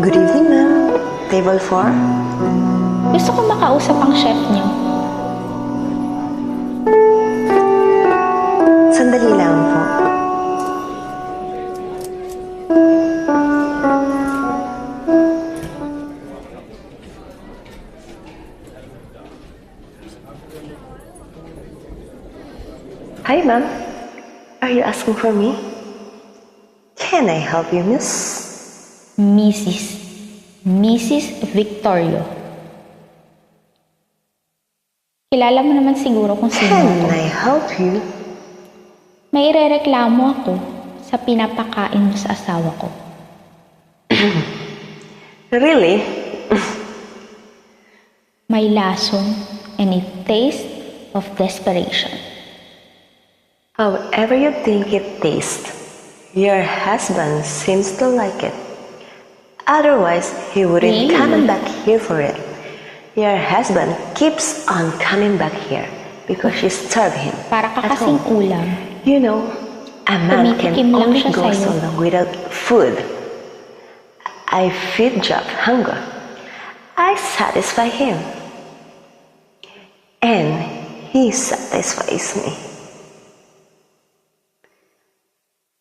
Good evening, ma'am. Table 4? Gusto ko makausap ang chef niyo. Sandali lang po. Hi, ma'am. Are you asking for me? Can I help you, miss? Mrs. Victorio. Kilala mo naman siguro kung sino Can ako. I help you? May irereklamo ako sa pinapakain mo sa asawa ko. Really? May lason and a taste of desperation. However you think it tastes, your husband seems to like it. Otherwise, he wouldn't Really? come back here for it. Your husband keeps on coming back here because you starve him. Para ka at kasing home. ulam. You know, a man Tumitikim can lang only siya go sa'yo. so long without food. I feed Job hunger. I satisfy him. And he satisfies me.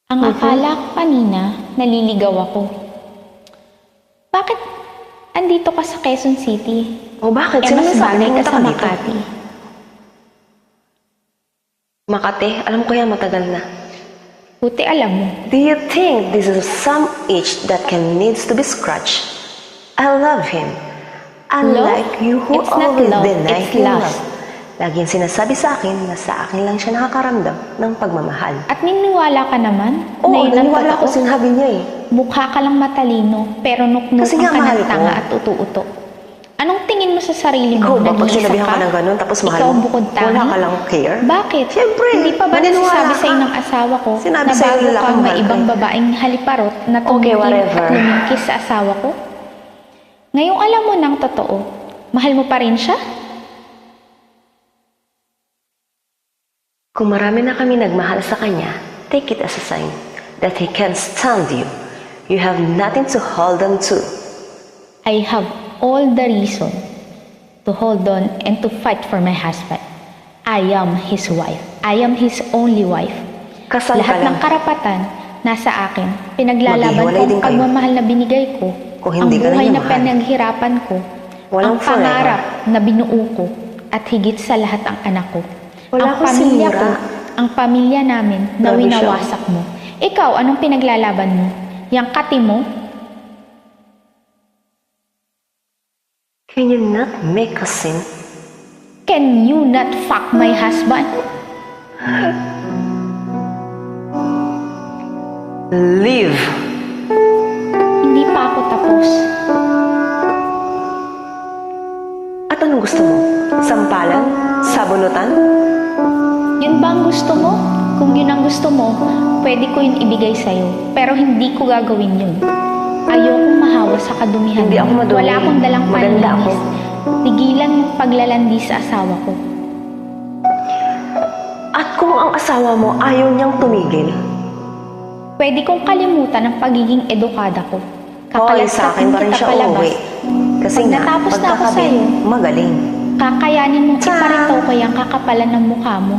Ang akala ko kanina, naliligaw ako. Bakit andito ka sa Quezon City? O bakit? Eh, Sino mas may sabi bagay ka pumunta sa ka dito? Makati. Makati? Alam ko yan, matagal na. Buti alam mo. Do you think this is some itch that needs to be scratched? I love him. Unlike you who It's not always love, deny it's him lust. love. Laging sinasabi sa akin na sa akin lang siya nakakaramdam ng pagmamahal. At niniwala ka naman na Oo, yun ang naniwala ko totoo. sinabi niya eh. Mukha ka lang matalino, pero nuknukan Kasi nga, ka mahal ng ko. tanga at utu-uto. Anong tingin mo sa sarili mo? Ikaw ba, pag Nag-iisa sinabihan ka ng ganun, tapos mahal Ikaw mo, bukod tangi? wala ka lang care? Bakit? Siyempre, Hindi pa ba maniniwala nasasabi ka. sa'yo ng asawa ko Sinabi na sa'yo bago nila ka kung may mahal ibang ka. babaeng haliparot na Okay, tumingin whatever. at lumingkis sa asawa ko? Ngayong alam mo ng totoo, mahal mo pa rin siya? Kung marami na kami nagmahal sa kanya, take it as a sign that he can't stand you. You have nothing to hold on to. I have all the reason to hold on and to fight for my husband. I am his wife. I am his only wife. Kasal ka Lahat lang. ng karapatan nasa akin. Pinaglalaban ko Maghihiwalay din ang kayo. pagmamahal na binigay ko. Kung Ang hindi ka buhay niya na mahal. pinaghirapan ko. Walang ang pangarap na binuo ko. At higit sa lahat ang anak ko. Wala ang akong pamilya sinira. ko. Ang pamilya namin na Grabe siya. winawasak mo. Ikaw, anong pinaglalaban mo? Yang kati mo? Can you not make a scene? Can you not fuck my husband? Leave! Hindi pa ako tapos. At anong gusto mo? Sampalan? Sabunutan? Yun ba ang gusto mo? Kung yun ang gusto mo, pwede ko yun ibigay sa'yo. Pero hindi ko gagawin yun. Ayokong mahawa sa kadumihan Hindi mo. ako madumi. Wala akong dalang Maganda ako. panlinis. Tigilan mo paglalandi sa asawa ko. At kung ang asawa mo ayaw niyang tumigil, Pwede kong kalimutan ang pagiging edukada ko. hoy, sa akin pa rin siya uuwi. Kasi Pag nga, natapos na ako pagkakabit, sa'yo, magaling. kakayanin mong Tsa! iparitaw ko yung kakapalan ng mukha mo.